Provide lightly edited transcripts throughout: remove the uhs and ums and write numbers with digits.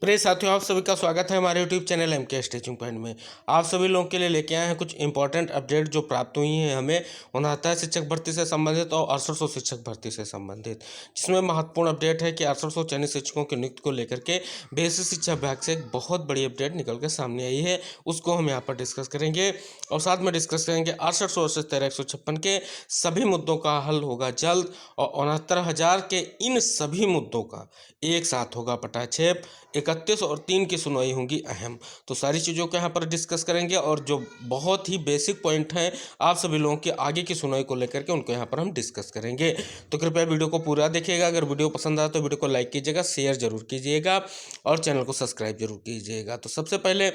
प्रिय साथियों, आप सभी का स्वागत है हमारे YouTube channel MK teaching point में। आप सभी लोगों के लिए लेके आए हैं कुछ इंपॉर्टेंट अपडेट जो प्राप्त हुई हैं हमें 69 शिक्षक भर्ती से संबंधित और 6800 शिक्षक भर्ती से संबंधित, जिसमें महत्वपूर्ण अपडेट है कि 6800 चयनित शिक्षकों की नियुक्ति को लेकर के बेसिक शिक्षा विभाग से एक बहुत बड़ी अपडेट निकल कर सामने आई है। उसको हम यहाँ पर डिस्कस करेंगे और साथ में डिस्कस करेंगे 6800 से 13156 के सभी मुद्दों का हल होगा जल्द और 69,000 के इन सभी मुद्दों का एक साथ होगा पटाक्षेप। 31 और 3 की सुनवाई होंगी अहम। तो सारी चीज़ों को यहाँ पर डिस्कस करेंगे और जो बहुत ही बेसिक पॉइंट हैं आप सभी लोगों की आगे की सुनवाई को लेकर के उनको यहाँ पर हम डिस्कस करेंगे। तो कृपया वीडियो को पूरा देखिएगा। अगर वीडियो पसंद आए तो वीडियो को लाइक कीजिएगा, शेयर जरूर कीजिएगा और चैनल को सब्सक्राइब जरूर कीजिएगा। तो सबसे पहले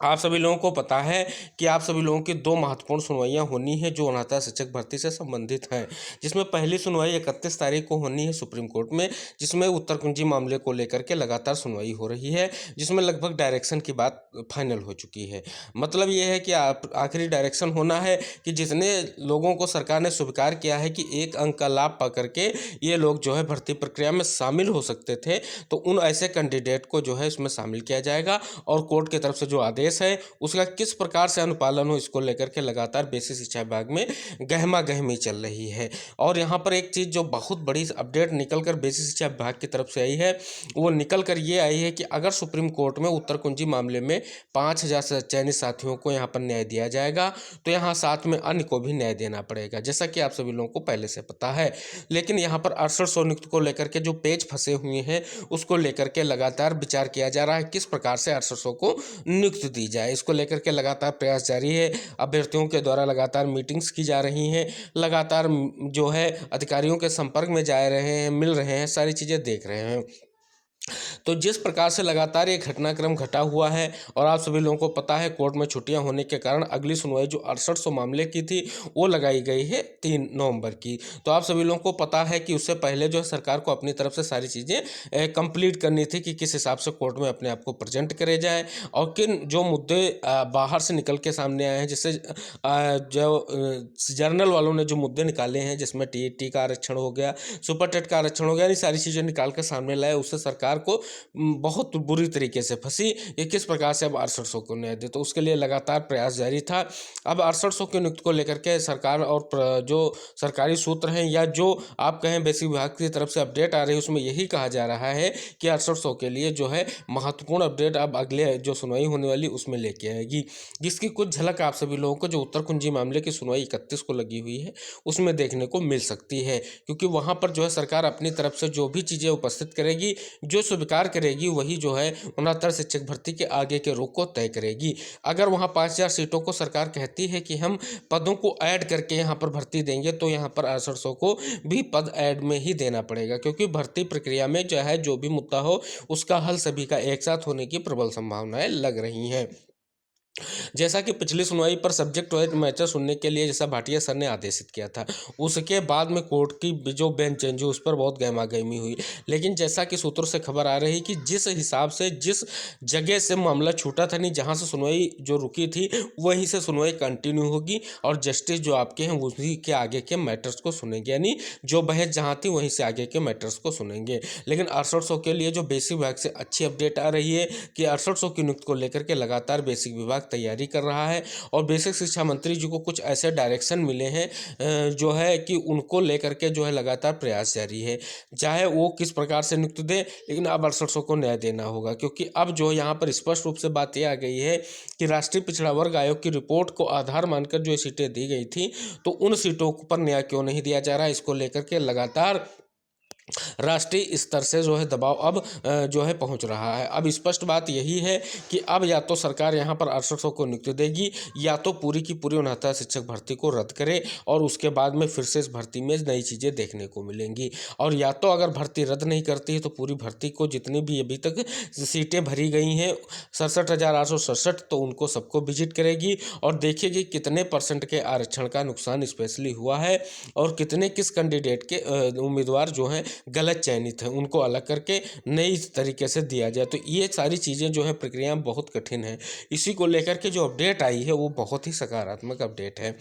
आप सभी लोगों को पता है कि आप सभी लोगों की दो महत्वपूर्ण सुनवाइयां होनी है जो अनाथ शिक्षक भर्ती से संबंधित हैं, जिसमें पहली सुनवाई 31 तारीख को होनी है सुप्रीम कोर्ट में, जिसमें उत्तर कुंजी मामले को लेकर के लगातार सुनवाई हो रही है, जिसमें लगभग डायरेक्शन की बात फाइनल हो चुकी है। मतलब ये है कि आखिरी डायरेक्शन होना है कि जितने लोगों को सरकार ने स्वीकार किया है कि 1 अंक का लाभ पा करके ये लोग जो है भर्ती प्रक्रिया में शामिल हो सकते थे, तो उन ऐसे कैंडिडेट को जो है इसमें शामिल किया जाएगा और कोर्ट की तरफ से जो आदेश है उसका किस प्रकार से अनुपालन हो इसको लेकर के लगातार बेसिक शिक्षा विभाग में गहमा गहमी चल रही है। और यहाँ पर एक चीज़ जो बहुत बड़ी अपडेट निकल कर बेसिक शिक्षा विभाग की तरफ से आई है वो निकल कर ये आई है कि अगर सुप्रीम कोर्ट में उत्तर कुंजी मामले में 5,000 चयनित साथियों को यहाँ पर न्याय दिया जाएगा तो यहाँ साथ में अन्य को भी न्याय देना पड़ेगा, जैसा कि आप सभी लोगों को पहले से पता है। लेकिन यहाँ पर 6800 नियुक्त को लेकर के जो पेज फंसे हुए हैं उसको लेकर के लगातार विचार किया जा रहा है किस प्रकार से 6800 को नियुक्त दी जाए। इसको लेकर के लगातार प्रयास जारी है। अभ्यर्थियों के द्वारा लगातार मीटिंग्स की जा रही हैं, लगातार जो है अधिकारियों के संपर्क में जा रहे हैं, मिल रहे हैं, सारी चीज़ें देख रहे हैं। तो जिस प्रकार से लगातार ये घटनाक्रम घटा हुआ है और आप सभी लोगों को पता है कोर्ट में छुट्टियां होने के कारण अगली सुनवाई जो 6800 मामले की थी वो लगाई गई है 3 नवंबर की। तो आप सभी लोगों को पता है कि उससे पहले जो है सरकार को अपनी तरफ से सारी चीज़ें कंप्लीट करनी थी कि किस हिसाब से कोर्ट में अपने आप को प्रेजेंट करे जाए और किन जो मुद्दे बाहर से निकल के सामने आए हैं, जैसे जो जर्नल वालों ने जो मुद्दे निकाले हैं जिसमें टीईटी का आरक्षण हो गया, सुपर टेट का आरक्षण हो गया, ये सारी चीज़ें निकाल के सामने लाए, उससे सरकार को बहुत बुरी तरीके से फंसी। ये किस प्रकार से अब 6800 को न्याय दे, तो उसके लिए लगातार प्रयास जारी था। अब 6800 की नियुक्ति को लेकर के सरकार और जो सरकारी सूत्र हैं या जो आप कहें बेसिक विभाग की तरफ से अपडेट आ रही है उसमें यही कहा जा रहा है कि 6800 के लिए जो है महत्वपूर्ण अपडेट अब अगले जो सुनवाई होने वाली उसमें लेके आएगी, जिसकी कुछ झलक आप सभी लोगों को जो उत्तर कुंजी मामले की सुनवाई 31 को लगी हुई है उसमें देखने को मिल सकती है, क्योंकि वहाँ पर जो है सरकार अपनी तरफ से जो भी चीज़ें उपस्थित करेगी, जो स्वीकार करेगी, वही जो है 69 शिक्षक भर्ती के आगे के रुख को तय करेगी। अगर वहाँ 5,000 सीटों को सरकार कहती है कि हम पदों को ऐड करके यहाँ पर भर्ती देंगे तो यहाँ पर 6800 को भी पद ऐड में ही देना पड़ेगा, क्योंकि भर्ती प्रक्रिया में जो है जो भी मुद्दा हो उसका हल सभी का एक साथ होने की प्रबल संभावनाएं लग रही हैं। जैसा कि पिछली सुनवाई पर सब्जेक्ट वाइज मैटर सुनने के लिए जैसा भाटिया सर ने आदेशित किया था, उसके बाद में कोर्ट की जो बेंच चेंज हुई उस पर बहुत गहमागहमी हुई। लेकिन जैसा कि सूत्रों से खबर आ रही कि जिस हिसाब से जिस जगह से मामला छूटा था, नहीं जहाँ से सुनवाई जो रुकी थी वहीं से सुनवाई कंटिन्यू होगी और जस्टिस जो आपके हैं उसी के आगे के मैटर्स को सुनेंगे, यानी जो बहस जहाँ थी वहीं से आगे के मैटर्स को सुनेंगे। लेकिन 6800 के लिए जो बेसिक विभाग से अच्छी अपडेट आ रही है कि 6800 की नियुक्ति को लेकर के लगातार बेसिक विभाग तैयारी कर रहा है और बेसिक शिक्षा मंत्री जी को कुछ ऐसे डायरेक्शन मिले हैं जो है कि उनको लेकर के जो है लगातार प्रयास जारी है, चाहे वो किस प्रकार से नियुक्ति दे, लेकिन अब 6800 को न्याय देना होगा। क्योंकि अब जो यहाँ पर स्पष्ट रूप से बात यह आ गई है कि राष्ट्रीय पिछड़ा वर्ग आयोग की रिपोर्ट को आधार मानकर जो सीटें दी गई थी तो उन सीटों पर न्याय क्यों नहीं दिया जा रहा है, इसको लेकर के लगातार राष्ट्रीय स्तर से जो है दबाव अब जो है पहुंच रहा है। अब स्पष्ट बात यही है कि अब या तो सरकार यहां पर 6800 को नियुक्ति देगी या तो पूरी की पूरी 69 शिक्षक भर्ती को रद्द करे और उसके बाद में फिर से इस भर्ती में नई चीज़ें देखने को मिलेंगी। और या तो अगर भर्ती रद्द नहीं करती है तो पूरी भर्ती को जितनी भी अभी तक सीटें भरी गई हैं 67,867 तो उनको सबको विजिट करेगी और देखेगी कितने % के आरक्षण का नुकसान स्पेशली हुआ है और कितने किस कैंडिडेट के उम्मीदवार जो हैं गलत चयनित है उनको अलग करके नई तरीके से दिया जाए। तो ये सारी चीज़ें जो है प्रक्रिया बहुत कठिन है। इसी को लेकर के जो अपडेट आई है वो बहुत ही सकारात्मक अपडेट है।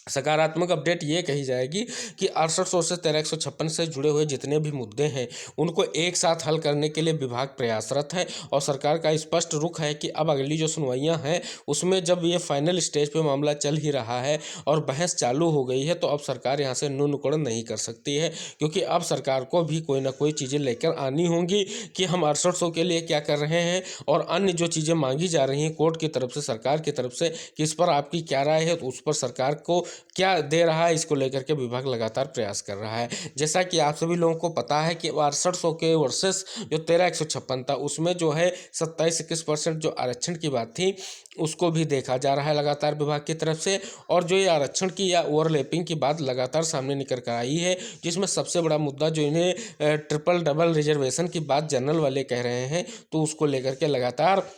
सकारात्मक अपडेट ये कही जाएगी कि 6800 से 1356 से जुड़े हुए जितने भी मुद्दे हैं उनको एक साथ हल करने के लिए विभाग प्रयासरत है और सरकार का स्पष्ट रुख है कि अब अगली जो सुनवाइयां हैं उसमें जब ये फाइनल स्टेज पे मामला चल ही रहा है और बहस चालू हो गई है तो अब सरकार यहाँ से नुन नुक्कड़ नहीं कर सकती है, क्योंकि अब सरकार को भी कोई ना कोई चीज़ें लेकर आनी होंगी कि हम 6800 के लिए क्या कर रहे हैं और अन्य जो चीज़ें मांगी जा रही हैं कोर्ट की तरफ से, सरकार की तरफ से, कि इस पर आपकी क्या राय है, तो उस पर सरकार को क्या दे रहा है, इसको लेकर के विभाग लगातार प्रयास कर रहा है। जैसा कि आप सभी लोगों को पता है कि 6800 के वर्सेस जो 13156 था उसमें जो है 27-21% जो आरक्षण की बात थी उसको भी देखा जा रहा है लगातार विभाग की तरफ से। और जो ये आरक्षण की या ओवरलैपिंग की बात लगातार सामने निकल कर आई है, जिसमें सबसे बड़ा मुद्दा जो इन्हें ट्रिपल डबल रिजर्वेशन की बात जनरल वाले कह रहे हैं, तो उसको लेकर के लगातार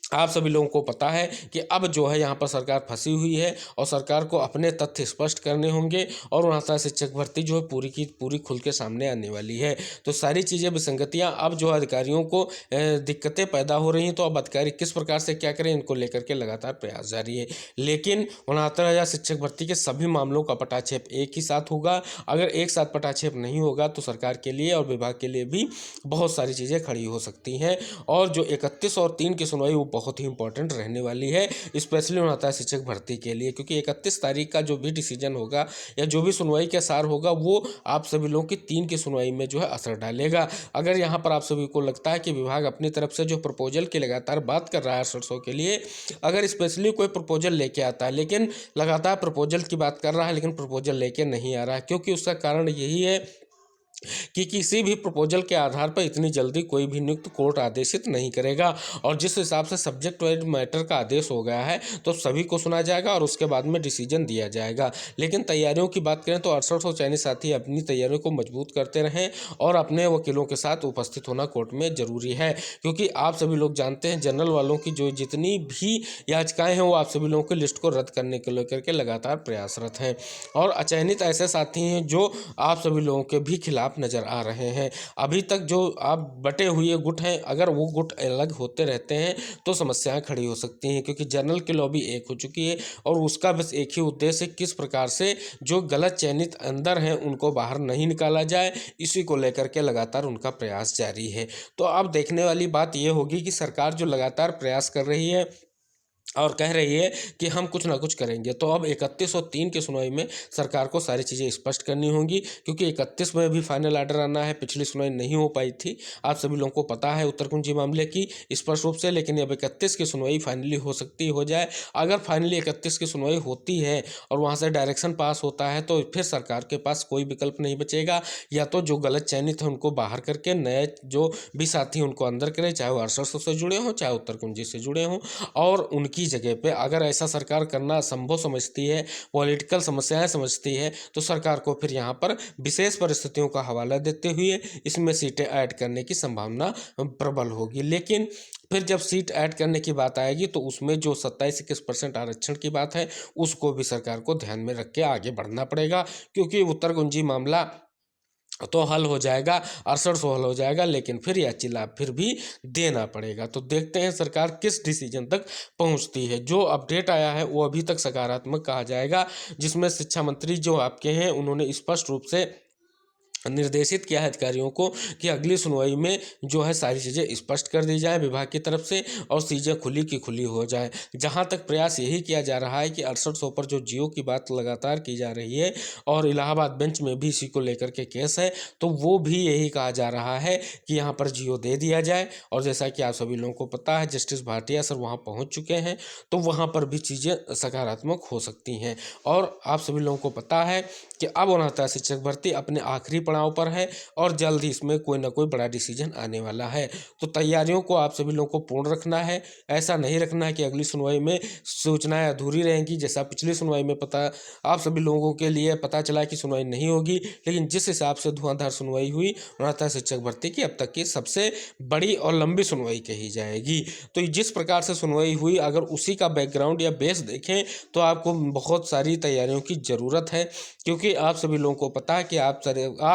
आप सभी लोगों को पता है कि अब जो है यहाँ पर सरकार फंसी हुई है और सरकार को अपने तथ्य स्पष्ट करने होंगे और उनहत्तर शिक्षक भर्ती जो है पूरी की पूरी खुल के सामने आने वाली है। तो सारी चीज़ें विसंगतियाँ अब जो अधिकारियों को दिक्कतें पैदा हो रही हैं, तो अब अधिकारी किस प्रकार से क्या करें इनको लेकर के लगातार प्रयास जारी है। लेकिन 69,000 शिक्षक भर्ती के सभी मामलों का पटाक्षेप एक ही साथ होगा। अगर एक साथ पटाक्षेप नहीं होगा तो सरकार के लिए और विभाग के लिए भी बहुत सारी चीज़ें खड़ी हो सकती हैं। और जो 31 और 3 की सुनवाई वो बहुत ही इंपॉर्टेंट रहने वाली है, स्पेशली उन्नत शिक्षक भर्ती के लिए, क्योंकि 31 तारीख का जो भी डिसीजन होगा या जो भी सुनवाई का सार होगा वो आप सभी लोगों की 3 की सुनवाई में जो है असर डालेगा। अगर यहाँ पर आप सभी को लगता है कि विभाग अपनी तरफ से जो प्रपोजल की लगातार बात कर रहा है 6800 के लिए, अगर स्पेशली कोई प्रपोजल लेके आता है, लेकिन लगातार प्रपोजल की बात कर रहा है लेकिन प्रपोजल लेके नहीं आ रहा है, क्योंकि उसका कारण यही है कि किसी भी प्रपोजल के आधार पर इतनी जल्दी कोई भी नियुक्त कोर्ट आदेशित नहीं करेगा। और जिस हिसाब से सब्जेक्ट वाइज मैटर का आदेश हो गया है तो सभी को सुना जाएगा और उसके बाद में डिसीजन दिया जाएगा। लेकिन तैयारियों की बात करें तो 6800 चयनित साथी अपनी तैयारियों को मजबूत करते रहें और अपने वकीलों के साथ उपस्थित होना कोर्ट में जरूरी है, क्योंकि आप सभी लोग जानते हैं जनरल वालों की जो जितनी भी याचिकाएं हैं वो आप सभी लोगों की लिस्ट को रद्द करने के लेकर के लगातार प्रयासरत हैं। और अचयनित ऐसे साथी हैं जो आप सभी लोगों के भी खिलाफ नजर आ रहे हैं। अभी तक जो आप बटे हुए गुट हैं, अगर वो गुट अलग होते रहते हैं तो समस्याएं खड़ी हो सकती हैं, क्योंकि जनरल की लॉबी एक हो चुकी है और उसका बस एक ही उद्देश्य है किस प्रकार से जो गलत चयनित अंदर हैं उनको बाहर नहीं निकाला जाए, इसी को लेकर के लगातार उनका प्रयास जारी है। तो अब देखने वाली बात यह होगी कि सरकार जो लगातार प्रयास कर रही है और कह रही है कि हम कुछ ना कुछ करेंगे, तो अब 31 और 3 की सुनवाई में सरकार को सारी चीज़ें स्पष्ट करनी होंगी, क्योंकि 31 में भी फाइनल आर्डर आना है। पिछली सुनवाई नहीं हो पाई थी, आप सभी लोगों को पता है उत्तर कुंजी मामले की स्पष्ट रूप से, लेकिन अब 31 की सुनवाई फाइनली हो सकती हो जाए। अगर फाइनली 31 की सुनवाई होती है और वहाँ से डायरेक्शन पास होता है तो फिर सरकार के पास कोई विकल्प नहीं बचेगा, या तो जो गलत चयनित है उनको बाहर करके नए जो भी साथी उनको अंदर करें, चाहे वो 6800 से जुड़े हों चाहे उत्तर कुंजी से जुड़े हों, और उनकी जगह पे अगर ऐसा सरकार करना संभव समझती है, पॉलिटिकल समस्याएं समझती है, तो सरकार को फिर यहाँ पर विशेष परिस्थितियों का हवाला देते हुए इसमें सीटें ऐड करने की संभावना प्रबल होगी। लेकिन फिर जब सीट ऐड करने की बात आएगी तो उसमें जो 27-21% आरक्षण की बात है उसको भी सरकार को ध्यान में रख के आगे बढ़ना पड़ेगा, क्योंकि उत्तर कुंजी मामला तो हल हो जाएगा, 6800 हल हो जाएगा, लेकिन फिर याची लाभ फिर भी देना पड़ेगा। तो देखते हैं सरकार किस डिसीजन तक पहुंचती है। जो अपडेट आया है वो अभी तक सकारात्मक कहा जाएगा, जिसमें शिक्षा मंत्री जो आपके हैं उन्होंने स्पष्ट रूप से निर्देशित किया है अधिकारियों को कि अगली सुनवाई में जो है सारी चीज़ें स्पष्ट कर दी जाए विभाग की तरफ से और चीज़ें खुली की खुली हो जाए। जहां तक प्रयास यही किया जा रहा है कि 6800 पर जो जियो की बात लगातार की जा रही है और इलाहाबाद बेंच में भी इसी को लेकर के केस है, तो वो भी यही कहा जा रहा है कि यहाँ पर जियो दे दिया जाए। और जैसा कि आप सभी लोगों को पता है जस्टिस भाटिया सर वहाँ पहुँच चुके हैं, तो वहाँ पर भी चीज़ें सकारात्मक हो सकती हैं। और आप सभी लोगों को पता है कि अब उन्नत शिक्षक भर्ती अपने आखिरी पड़ाव पर है और जल्द ही इसमें कोई ना कोई बड़ा डिसीजन आने वाला है। तो तैयारियों को आप सभी लोगों को पूर्ण रखना है, ऐसा नहीं रखना है कि अगली सुनवाई में सूचनाएं अधूरी रहेंगी। जैसा पिछली सुनवाई में पता आप सभी लोगों के लिए पता चला कि सुनवाई नहीं होगी, लेकिन जिस हिसाब से धुआंधार सुनवाई हुई उन्नत शिक्षक भर्ती की अब तक की सबसे बड़ी और लंबी सुनवाई कही जाएगी। तो जिस प्रकार से सुनवाई हुई अगर उसी का बैकग्राउंड या बेस देखें तो आपको बहुत सारी तैयारियों की ज़रूरत है, क्योंकि आप सभी लोगों को पता है कि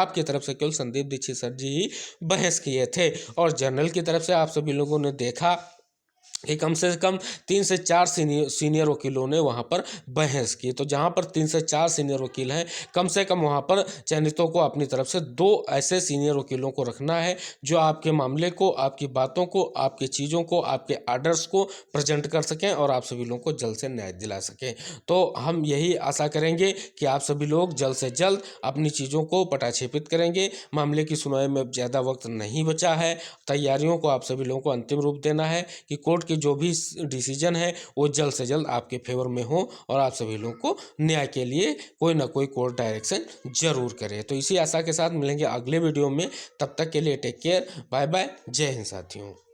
आपकी तरफ से केवल संदीप दीक्षित सर जी ही बहस किए थे और जनरल की तरफ से आप सभी लोगों ने देखा कि कम से कम 3 से 4 सीनियर वकीलों ने वहाँ पर बहस की। तो जहाँ पर 3 से 4 सीनियर वकील हैं, कम से कम वहाँ पर चयनितों को अपनी तरफ से 2 ऐसे सीनियर वकीलों को रखना है जो आपके मामले को, आपकी बातों को, आपकी चीज़ों को, आपके आर्डर्स को प्रेजेंट कर सकें और आप सभी लोगों को जल्द से न्याय दिला सकें। तो हम यही आशा करेंगे कि आप सभी लोग जल्द से जल्द अपनी चीज़ों को पटाक्षेपित करेंगे। मामले की सुनवाई में अब ज़्यादा वक्त नहीं बचा है। तैयारियों को आप सभी लोगों को अंतिम रूप देना है कि कोर्ट के जो भी डिसीजन है वो जल्द से जल्द आपके फेवर में हो और आप सभी लोगों को न्याय के लिए कोई ना कोई कोर्ट डायरेक्शन जरूर करे। तो इसी आशा के साथ मिलेंगे अगले वीडियो में। तब तक के लिए टेक केयर, बाय बाय, जय हिंद साथियों।